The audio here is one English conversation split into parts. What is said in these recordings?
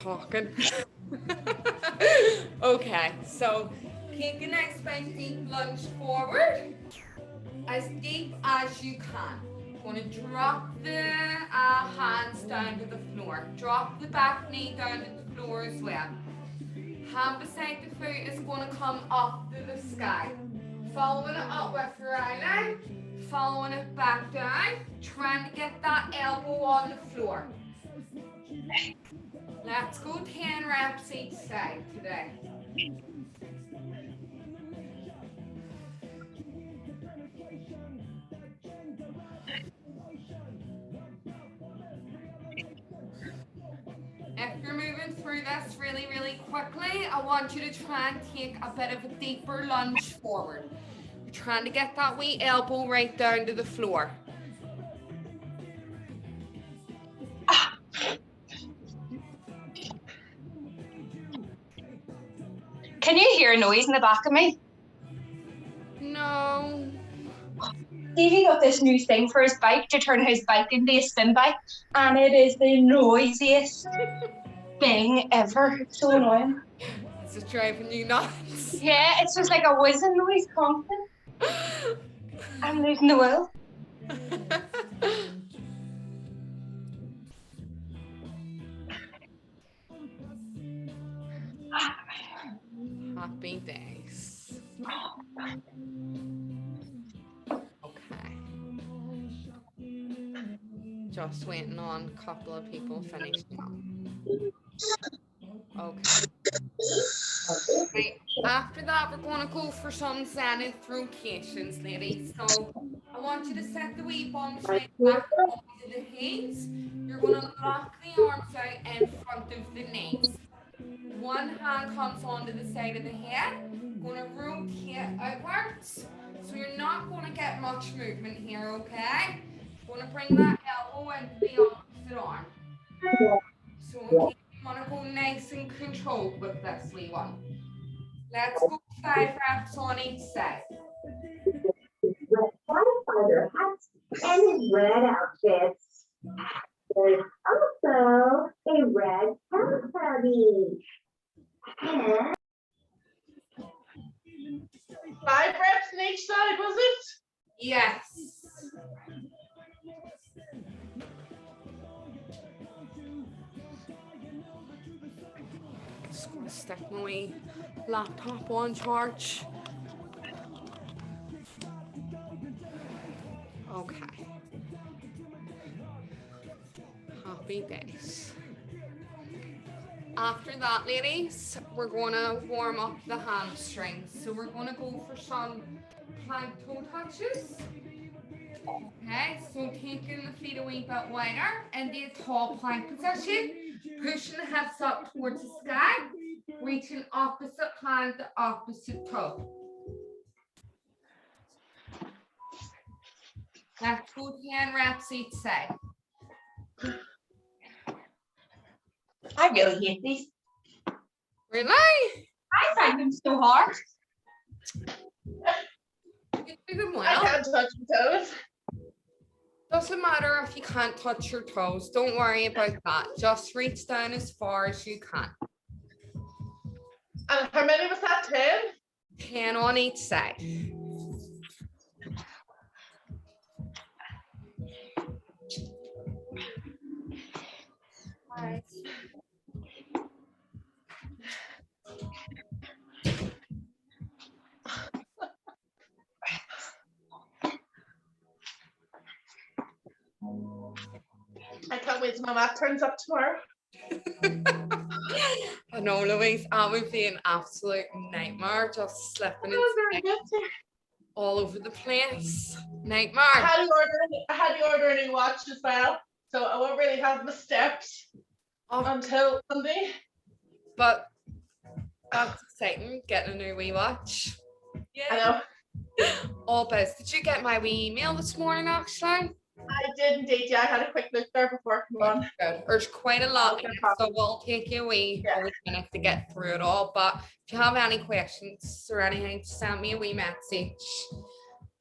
talking. Okay, so take a nice big deep lunge forward, as deep as you can. Gonna drop the hands down to the floor. Drop the back knee down to the floor as well. Hand beside the foot is gonna come up to the sky. Following it up with your eyelid, following it back down, trying to get that elbow on the floor. Let's go 10 reps each side today. If you're moving through this really, really quickly, I want you to try and take a bit of a deeper lunge forward. You're trying to get that wee elbow right down to the floor. Can you hear a noise in the back of me? No. Davey got this new thing for his bike to turn his bike into a spin bike, and it is the noisiest thing ever. It's so annoying. Is it driving you nuts? Yeah, it's just like a whizzing noise constant. I'm losing the will. Happy days. Okay. Just waiting on a couple of people finishing up. Okay. Right. After that, we're going to go for some Zenith rotations, ladies. So I want you to set the wee bum straight back onto the hands. You're going to lock the arms out in front of the knees. One hand comes onto the side of the head. Going to rotate outwards. So you're not going to get much movement here, okay? Going to bring that elbow into the opposite arm. So in case you want to go nice and controlled with this wee one. Let's go 5 reps on each side. Firefighter hats and his red outfits. There's also a red Teletubby. And 5 reps on each side, was it? Yes. Just gonna stick my wee laptop on charge. Okay. Happy days. After that, ladies, we're gonna warm up the hamstrings. So we're gonna go for some plank toe touches. Okay, so taking the feet a wee bit wider into a tall plank position, pushing the hips up towards the sky, reaching opposite hand to opposite toe. Let's go 10 reps each side. I really hate these. Really? I find them so hard. You do them I well. can't touch my toes. Doesn't matter if you can't touch your toes. Don't worry about that. Just reach down as far as you can. And how many was that? 10? 10 on each side. Right. I can't wait till my mat turns up tomorrow. I know, Louise, that would be an absolute nightmare. Just slipping and Oh, very slipping good. all over the place. I Nightmare. had to order a new watch as well, so I won't really have the steps Oh, until Monday. but that's exciting, getting a new wee watch. I Yeah. know. All biz. Did you get my wee email this morning, actually? I did indeed. Yeah, I had a quick look there before I come on. Good. There's quite a lot Okay, in it, no so we'll take you a wee minute to get through it all. But if you have any questions or anything, just send me a wee message.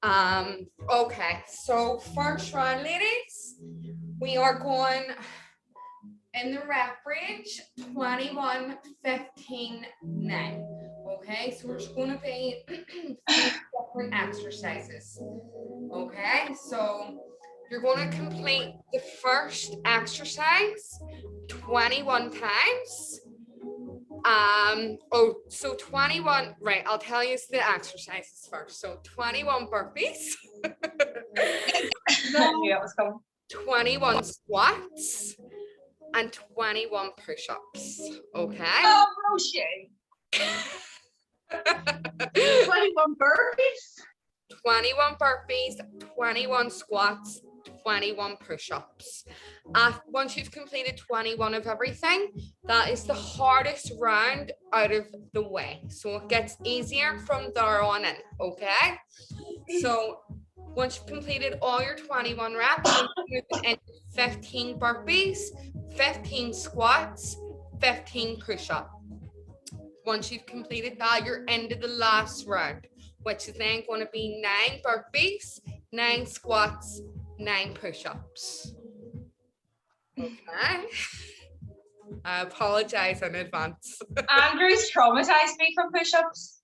Okay, so first round, ladies, we are going in the rep range, 21, 15, 9. Okay, so we're just going to be 3 different exercises. Okay, so you're going to complete the first exercise 21 times. So 21, right, I'll tell you the exercises first. So 21 burpees. I knew it was coming. 21 squats and 21 push-ups. Okay. Oh, no shit. 21 burpees? 21 burpees, 21 squats, 21 push-ups. Once you've completed 21 of everything, that is the hardest round out of the way. So it gets easier from there on in, okay? So once you've completed all your 21 reps, you're moving into 15 burpees, 15 squats, 15 push-ups. Once you've completed that, you're into the last round, which is then going to be 9 burpees, 9 squats, 9 push-ups. Okay. I apologize in advance. Andrew's traumatized me from push-ups.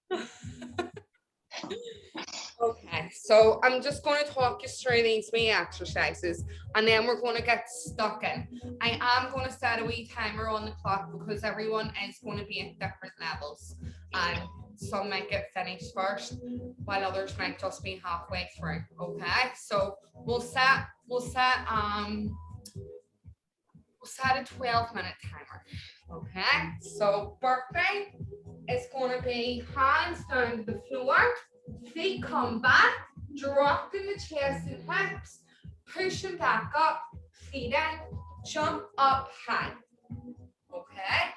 Okay, so I'm just going to talk you through these wee exercises and then we're going to get stuck in. I am going to set a wee timer on the clock because everyone is going to be at different levels and some might get finished first while others might just be halfway through. Okay, so we'll set a 12-minute timer. Okay, so burpee is going to be hands down to the floor, feet come back, dropping the chest and hips, pushing back up, feet in, jump up high. Okay,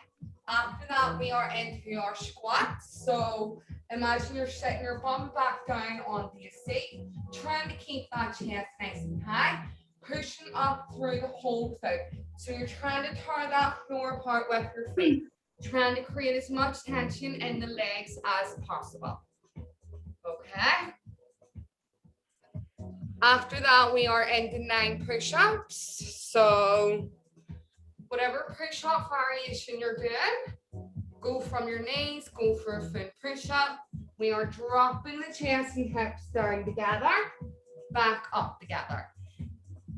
after that we are into our squats. So imagine you're sitting your bum back down onto your seat, trying to keep that chest nice and high, pushing up through the whole foot. So you're trying to tear that floor apart with your feet, trying to create as much tension in the legs as possible. Okay. After that, we are into 9 push-ups. So whatever push-up variation you're doing, go from your knees, go for a full push-up. We are dropping the chest and hips down together, back up together.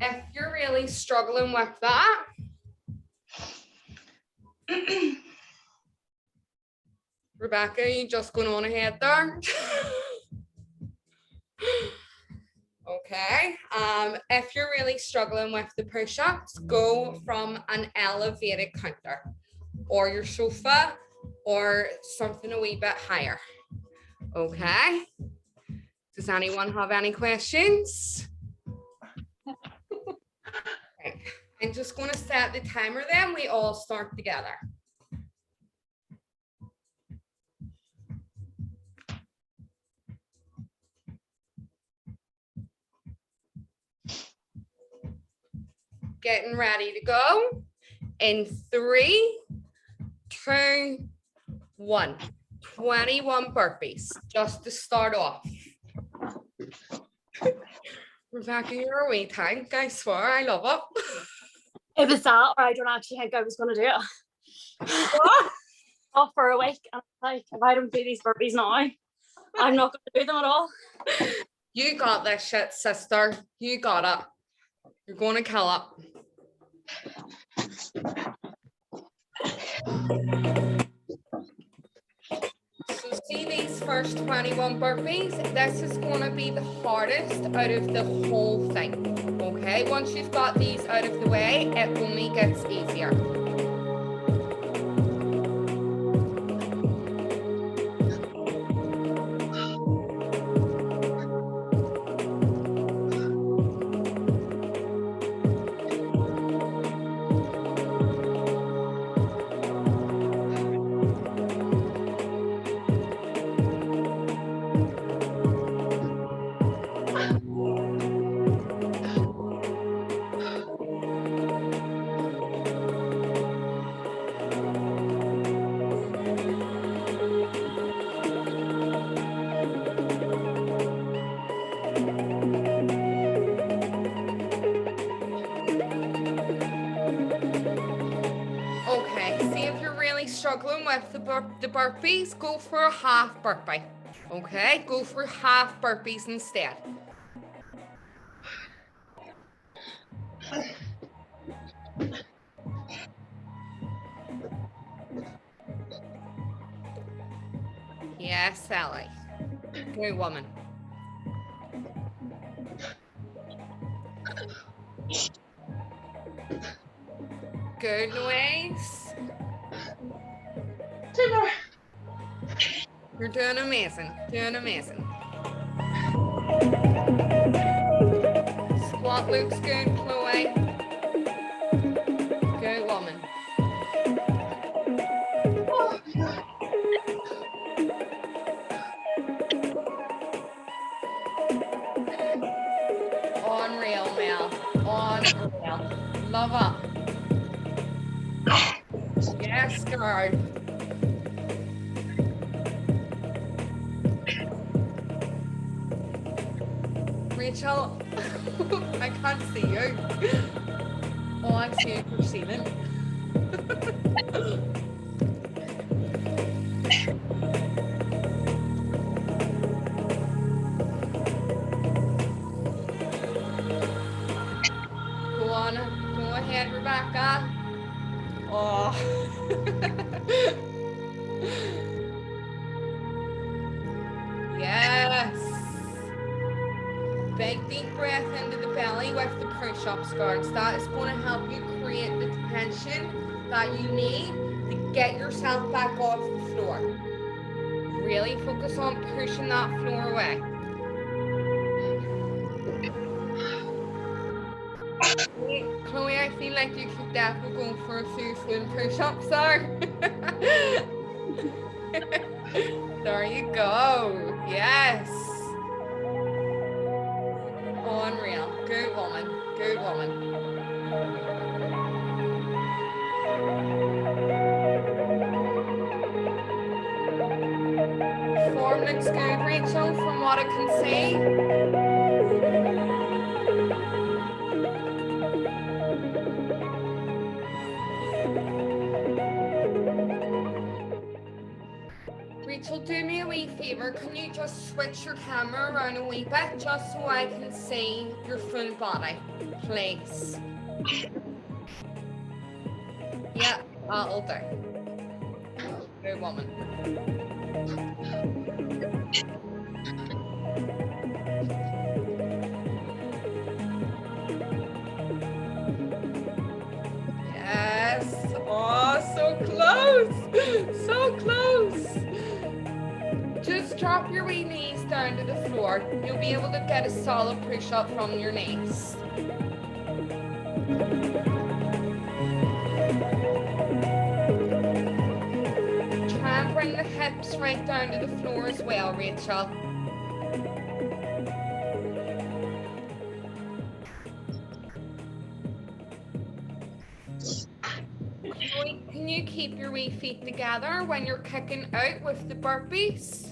If you're really struggling with that, Rebecca, you just going on ahead there? Okay, if you're really struggling with the push-ups, go from an elevated counter or your sofa or something a wee bit higher. Okay, does anyone have any questions? Okay. I'm just going to set the timer then, we all start together. Getting ready to go in 3, 2, 1. 21 burpees just to start off. Rebecca, you're a wee tank, I swear, I love it. It was that, or I don't actually think I was going to do it. What? Off for a week, and I'm like, if I don't do these burpees now, I'm not going to do them at all. You got this shit, sister. You got it. You're going to kill it. So see these first 21 burpees? This is going to be the hardest out of the whole thing. Okay, once you've got these out of the way, it only gets easier. struggling with the burpees, go for a half burpee. Okay, go for half burpees instead. Yes, Sally. Good woman. Good, Louise. 2 more. You're doing amazing. Doing amazing. Squat looks good, Chloe. Good woman. Unreal, Mel. Unreal. Love it. Yes, girl. Rachel, I can't see you. All I see is your ceiling. Go ahead, Rebecca. Oh. Yes. Big deep breath into the belly with the push-ups, girls. That is going to help you create the tension that you need to get yourself back off the floor. Really focus on pushing that floor away. Chloe, I feel like you could definitely go for a few full push-ups there. There you go. Yes. Unreal. Good woman. Good woman. Form looks good, Rachel, from what I can see. Rachel, do me a wee favour. Can you just switch your camera around a wee bit just so I can see your full body, please? Yeah, that'll do. Good woman. Yes. Oh, so close. So close. Just drop your wee knees down to the floor. You'll be able to get a solid push-up from your knees. Try and bring the hips right down to the floor as well, Rachel. Can you keep your wee feet together when you're kicking out with the burpees?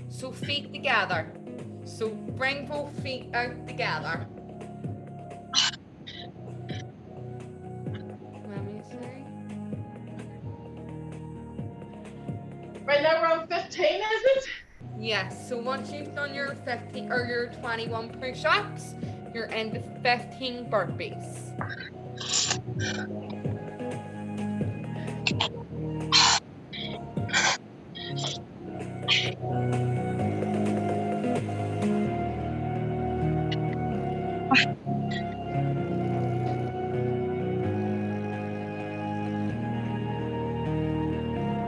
So feet together. So bring both feet out together. Let me see. Right now we're on 15, is it? Yes, so once you've done your 15 or your 21 push-ups, you're into 15 burpees.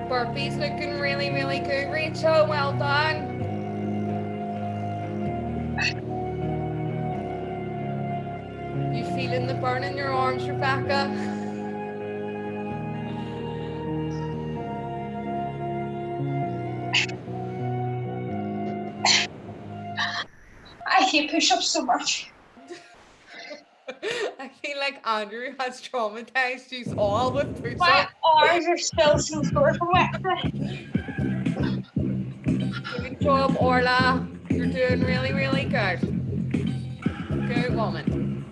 Burpees looking really, really good, Rachel. Well done. You feeling the burn in your arms, Rebecca? I hate push-ups so much. I feel like Andrew has traumatized you all with push-ups. My arms are still so sore from yesterday. Good job, Orla. You're doing really, really good. Good woman.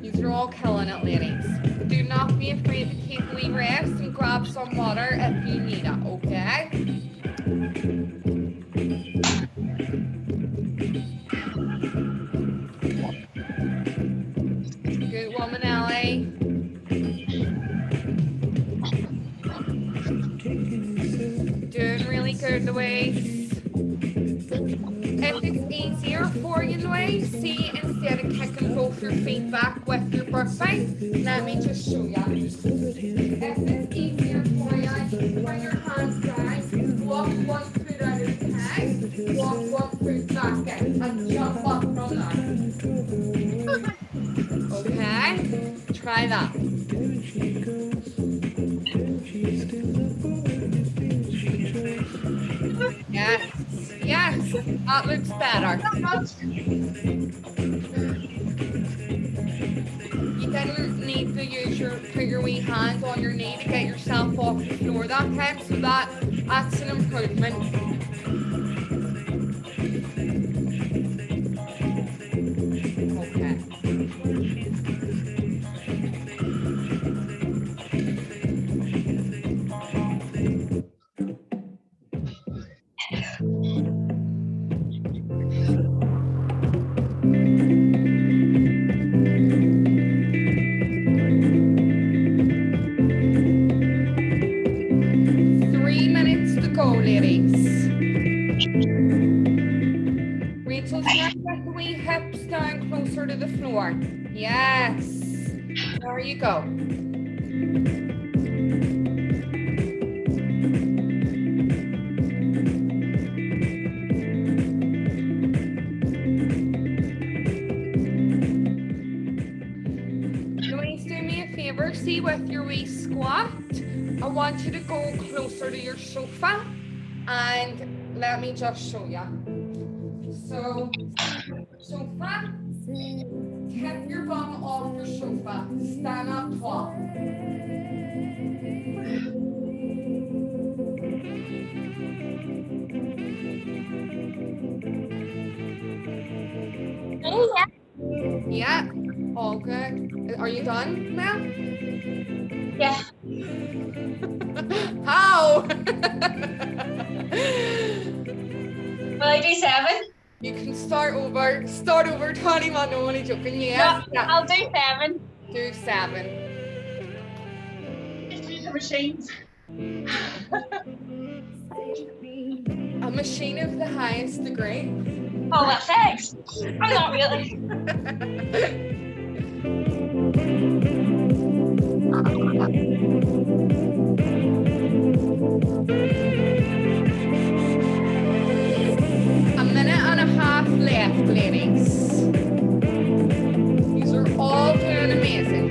He's You're all killing it, ladies. Do not be afraid to take a wee rest and grab some water if you need it, okay? Good woman, Ellie. Doing really good, Louise. If it's easier for you, Louise, see, instead of kicking both your feet back with your birthday, let me just show you. If it's easier for you, bring your hands down, walk one foot out of the peg, walk one foot back in, and jump up from there. Okay? Try that. Yes, yes, that looks better. You didn't need to use put your wee hand on your knee to get yourself off the floor that time, so that's an improvement. Okay. Ladies. Rachel's gonna get the wee hips down closer to the floor. Yes. There you go. Louise, do me a favor, see with your wee squat, I want you to go closer to your sofa. And let me just show you. So, sofa, tip your bum off your sofa, stand up tall. Yeah, all good. Are you done, Mel? Yeah. How? Will I do 7? You can start over 21, no only joking, yes. No, I'll do 7. Do 7. The machines. A machine of the highest degree. Oh, well, thanks. I'm not really. A minute and a half left, ladies. These are all doing amazing.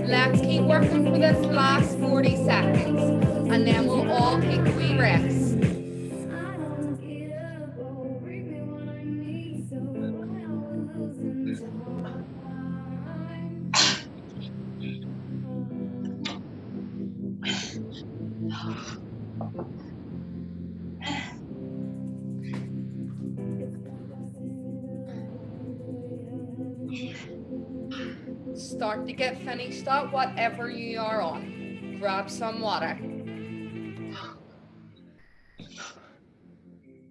Let's keep working for this last 40 seconds and then we'll all take a wee rest. Start to get finished up, whatever you are on. Grab some water.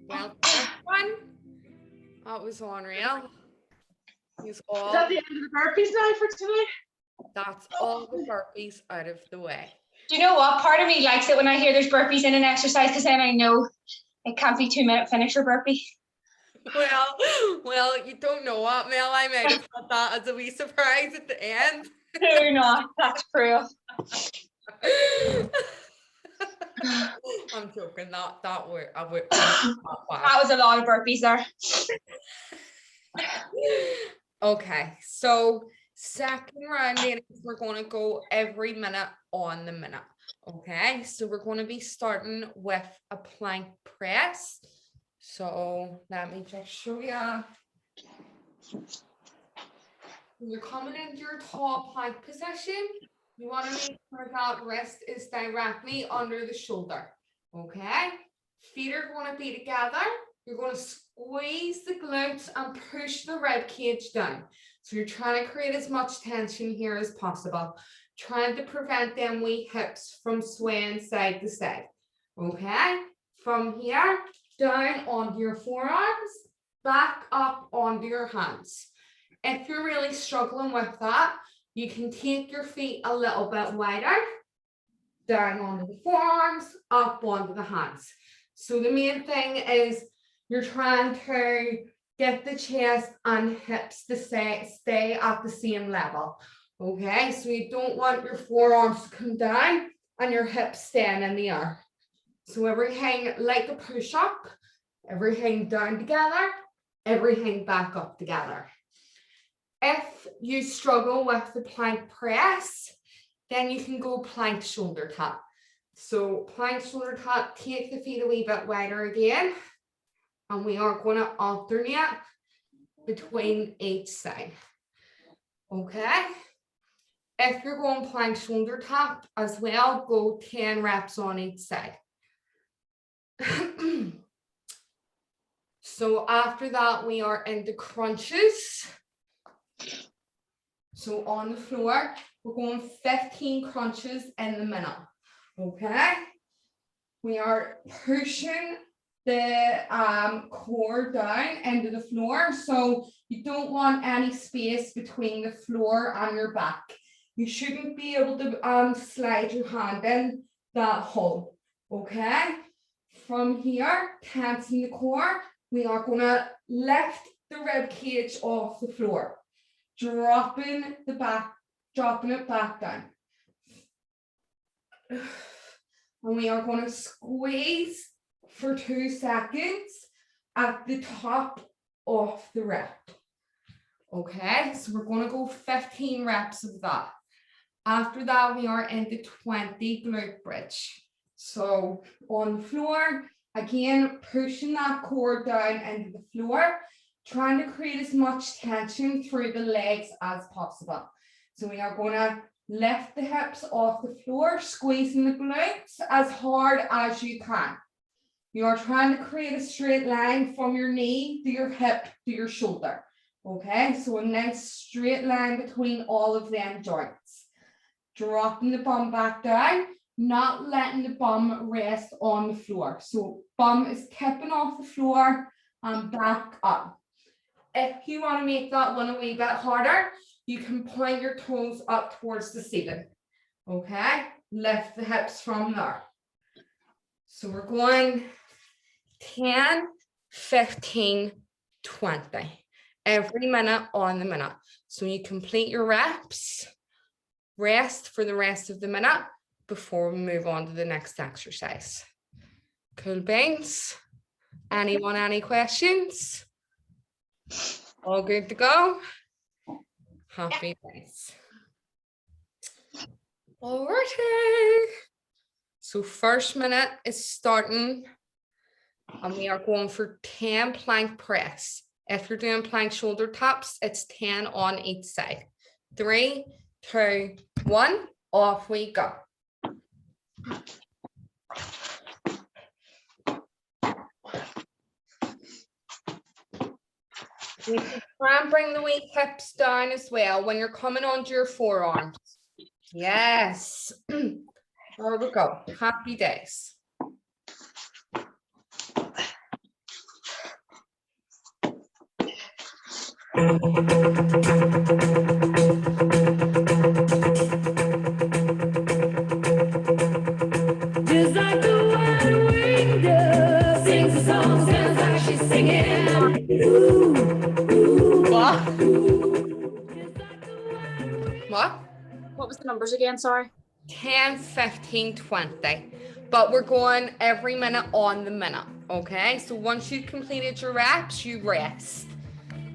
Well, everyone, that was unreal. Is that the end of the burpees now for tonight? That's all the burpees out of the way. Do you know what? Part of me likes it when I hear there's burpees in an exercise because then I know it can't be 2-minute finisher burpee. Well, you don't know what, Mel. I might have thought that as a wee surprise at the end. No, you're not. That's cruel. I'm joking. That would I would. That was a lot of burpees there. Okay, so second round, ladies, we're going to go every minute on the minute. Okay, so we're going to be starting with a plank press. So let me just show you. When you're coming into your tall plank position, you want to make sure that wrist is directly under the shoulder. Okay, feet are going to be together. You're going to squeeze the glutes and push the rib cage down. So you're trying to create as much tension here as possible, trying to prevent them wee hips from swaying side to side. Okay, from here, down onto your forearms, back up onto your hands. If you're really struggling with that, you can take your feet a little bit wider, down onto the forearms, up onto the hands. So the main thing is you're trying to get the chest and hips to stay at the same level. Okay, so you don't want your forearms to come down and your hips staying in the air. So everything like a push-up, everything down together, everything back up together. If you struggle with the plank press, then you can go plank shoulder tap. So plank shoulder tap, take the feet a wee bit wider again, and we are going to alternate between each side. Okay. If you're going plank shoulder tap as well, go 10 reps on each side. So after that, we are into crunches. So on the floor, we're going 15 crunches in the minute. Okay. We are pushing the core down into the floor. So you don't want any space between the floor and your back. You shouldn't be able to slide your hand in that hole. Okay. From here, tensing the core, we are going to lift the rib cage off the floor, dropping it back down. And we are going to squeeze for 2 seconds at the top of the rep. Okay, so we're going to go 15 reps of that. After that, we are into 20 glute bridge. So on the floor, again, pushing that core down into the floor, trying to create as much tension through the legs as possible. So we are going to lift the hips off the floor, squeezing the glutes as hard as you can. You are trying to create a straight line from your knee to your hip to your shoulder. Okay, so a nice straight line between all of them joints. Dropping the bum back down, not letting the bum rest on the floor. So bum is tipping off the floor and back up. If you want to make that one a wee bit harder, you can point your toes up towards the ceiling. Okay, lift the hips from there. So we're going 10, 15, 20 every minute on the minute. So you complete your reps, rest for the rest of the minute before we move on to the next exercise. Cool beans? Anyone, any questions? All good to go? Happy days. Alrighty. So first minute is starting and we are going for 10 plank press. If you're doing plank shoulder taps, it's 10 on each side. 3, 2, 1, off we go. You can try and bring the weight hips down as well when you're coming onto your forearms. Yes. There we go. Happy days. Just like the one-winged dove sings a song, sounds like she's singing. Ooh, ooh, What? just like the one-winged What? What was the numbers again? Sorry. 10, 15, 20. but we're going every minute on the minute, okay? So once you've completed your reps, you rest.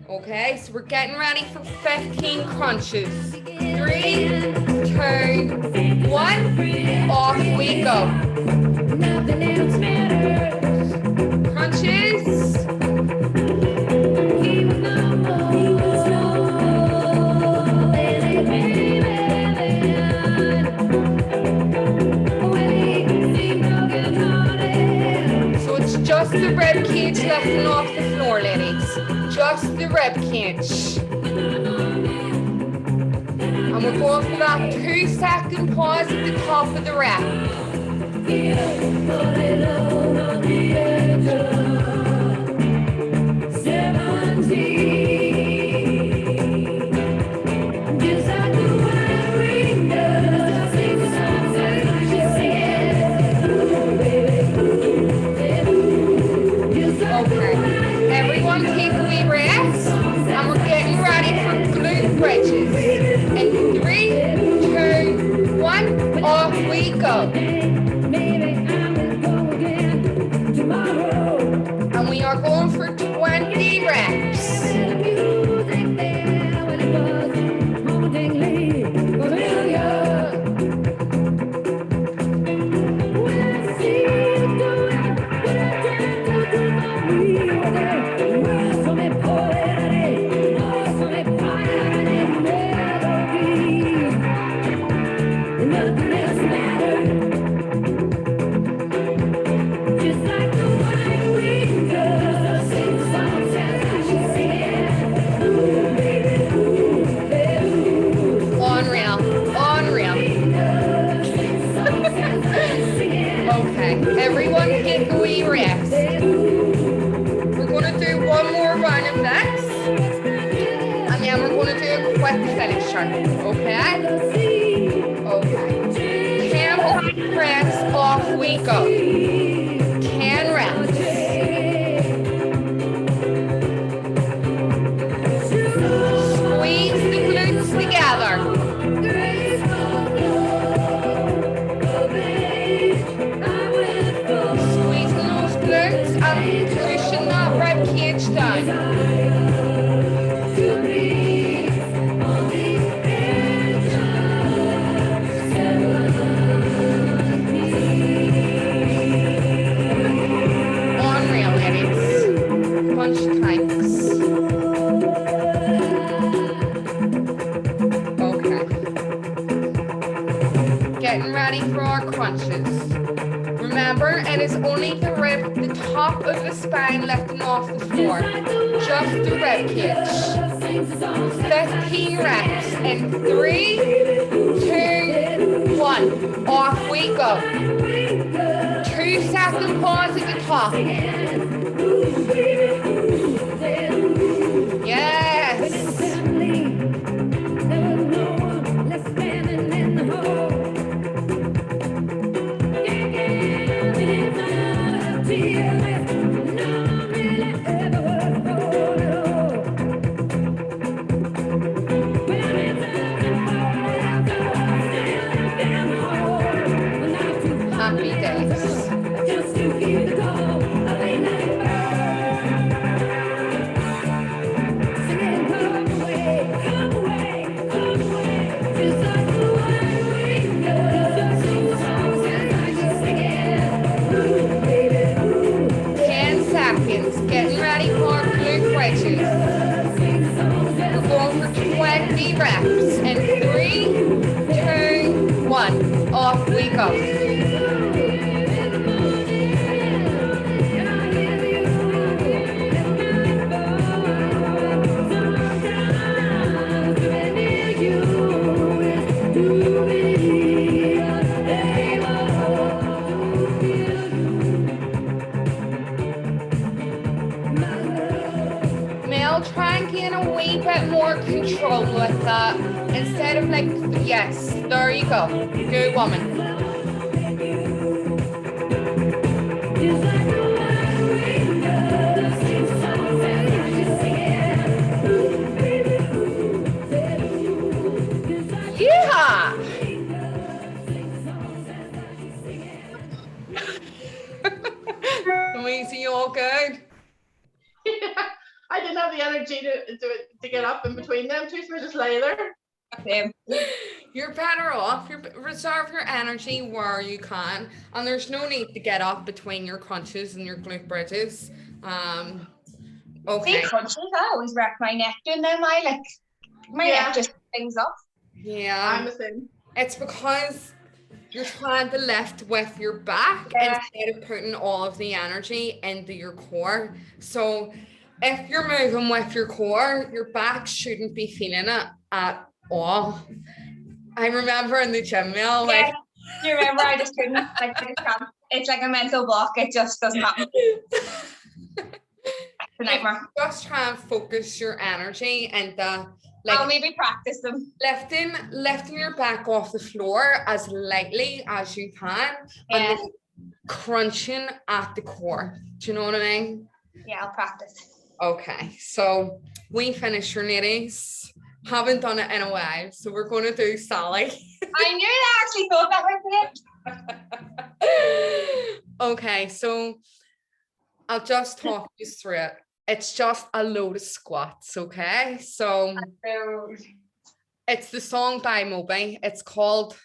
Okay, so we're getting ready for 15 crunches. 3, 2, 1, off we go. Nothing else matters. Crunches. He was no more than a baby. When he seemed broken-hearted. So it's just the rib cage lifting off the floor, ladies. Just the rib cage. And we're going for that 2-second pause at the top of the rep. Okay, everyone take a wee rest, and we're getting ready for glute bridges. In 3, 2, 1, off we go. And we are going for 20 reps. Everyone take a wee rest. We're going to do one more round of this, and then we're going to do a quick finisher, okay? Okay. 10 reps, off we go. 10 reps. Squeeze the glutes together. And pushing that rib cage down. Unreal, ladies. Bunch of thanks. Okay. Getting ready for our crunches. Remember, it is only the rib, the top of the spine lifting off the floor. Just the rib cage. 15 reps in 3, 2, 1. Off we go. 2-second pause at the top. Yes. Happy days. Getting ready for glute bridges. We're going for 20 reps in 3, 2, 1. Off we go. Try and gain a wee bit more control with that instead of like, yes, there you go. Good woman. Yeah. Louise, you all good? I didn't have the energy to get up in between them two, so I just lay there. Same. You're better off. Reserve your energy where you can, and there's no need to get up between your crunches and your glute bridges. Okay. See, crunches, I always wreck my neck doing them. My Yeah. neck just things off. Yeah. I'm the same. It's because you're trying to lift with your back Yeah. instead of putting all of the energy into your core. So if you're moving with your core, your back shouldn't be feeling it at all. I remember in the gym, Mel, Yeah. Do you remember? I just couldn't. I just can't. It's like a mental block. It just doesn't happen. It's a nightmare. just try and focus your energy and I'll maybe practice them. lifting your back off the floor as lightly as you can, Yeah. and then crunching at the core. Do you know what I mean? Yeah, I'll practice. Okay, so we finished your nitties. Haven't done it in a while, so we're going to do Sally. I knew I actually thought that might be it. Okay, so I'll just talk you through it. It's just a load of squats, okay? So it's the song by Moby. It's called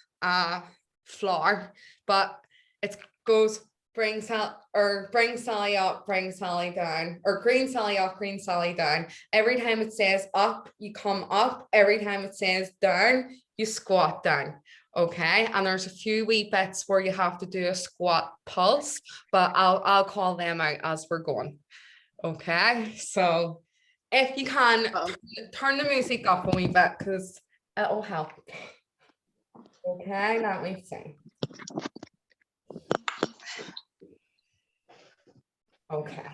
Floor, but it goes bring Sally up, bring Sally down, or green Sally up, green Sally down. Every time it says up, you come up. Every time it says down, you squat down. Okay, and there's a few wee bits where you have to do a squat pulse, but I'll call them out as we're going. Okay, so if you can turn the music up a wee bit because it'll help. Okay, let me see. Okay.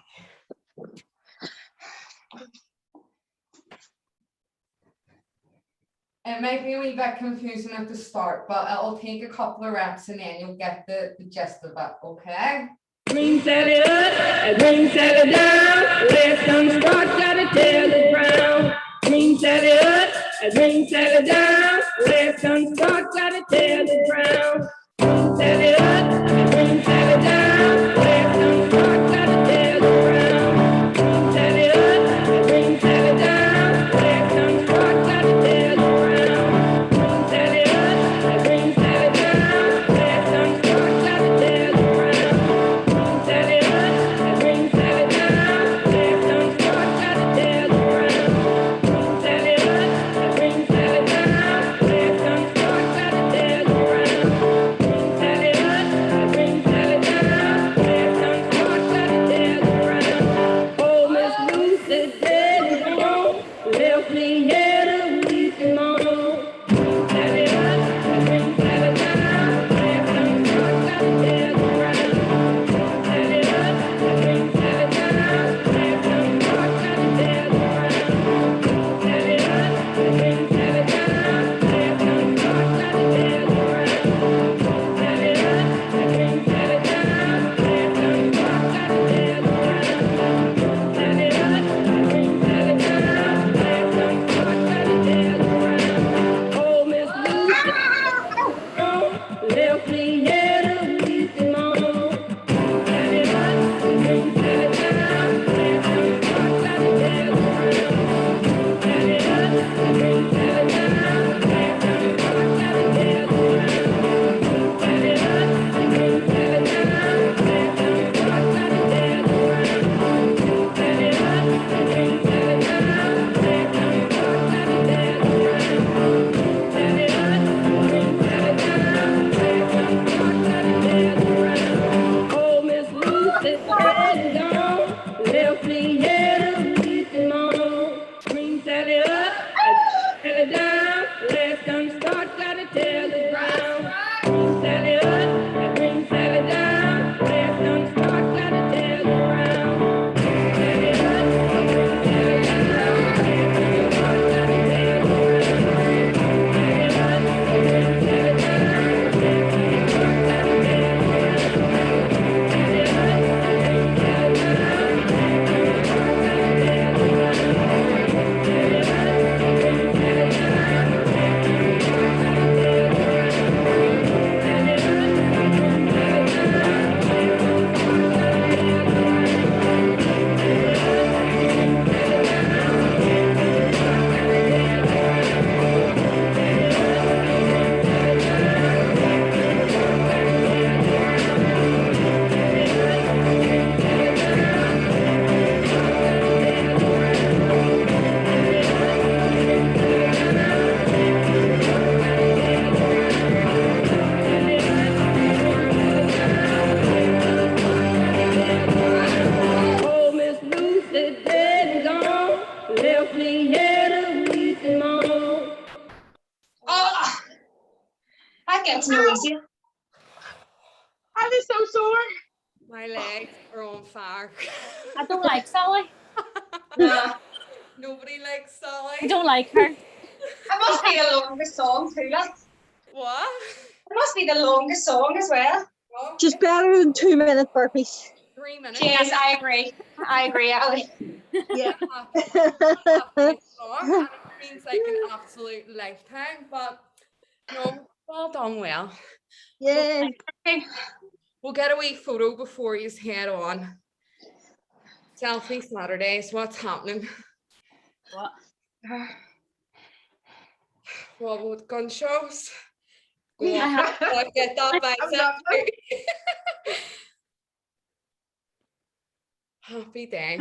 It might be a wee bit confusing at the start, but it'll take a couple of reps and then you'll get the gist of it, okay? Green Sally up, and green Sally down, left on squat, gotta tell the ground. Green Sally up, and green Sally down, left on squat, gotta tell the ground. Green Sally up, and green Sally down, left on squat, gotta tell the ground. Green Sally up, and green Sally down, left on squat, gotta tell the ground. Green Sally up, and green Sally down, left on squat, gotta tell the ground. Sally up, and bring Sally down, left on squat, gotta tell the ground. Sally up, and bring Sally down, left on squat, gotta tell the ground. Sally up, My legs are on fire. I don't like Sally. Nobody likes Sally. I don't like her. It must be the longest song too, like. What? It must be the longest song as well. What? Just better than 2-minute burpees. 3 minutes. Yes, I agree. I agree, Ali. Yeah. And it seems like an absolute lifetime, but no, well done, well. Yeah. We'll get a wee photo before you head on. Selfie Saturdays, what's happening? What? What about gun shows? Go I on, have- get that I'm bicep. not- Happy days.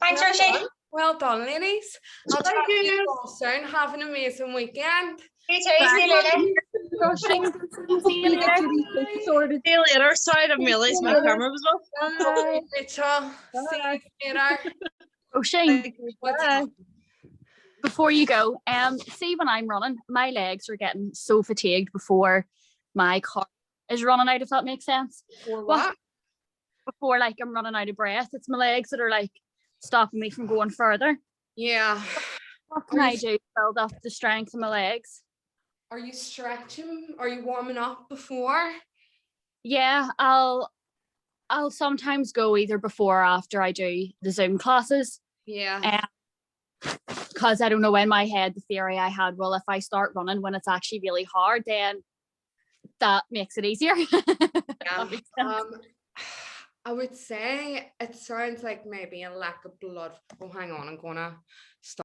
Thanks, Well Roisin. done. Well done, ladies. I'll Thank talk to you you. all soon. Have an amazing weekend. You too. See you later. See you later. Sorted. See you later. Sorry, I didn't realise my camera was off. Bye. Rachel, see you later. Oh, Shane, What's Bye. happening? before you go, see when I'm running, my legs are getting so fatigued before my car is running out, if that makes sense. For Well, what? Before like I'm running out of breath, it's my legs that are like stopping me from going further. Yeah. What can I do to build up the strength in my legs? Are you stretching? Are you warming up before? Yeah, I'll sometimes go either before or after I do the Zoom classes. Yeah. Because I don't know, in my head the theory I had, well, if I start running when it's actually really hard, then that makes it easier. Yeah. That makes sense. I would say it sounds like maybe a lack of blood. Oh, hang on, I'm gonna stop.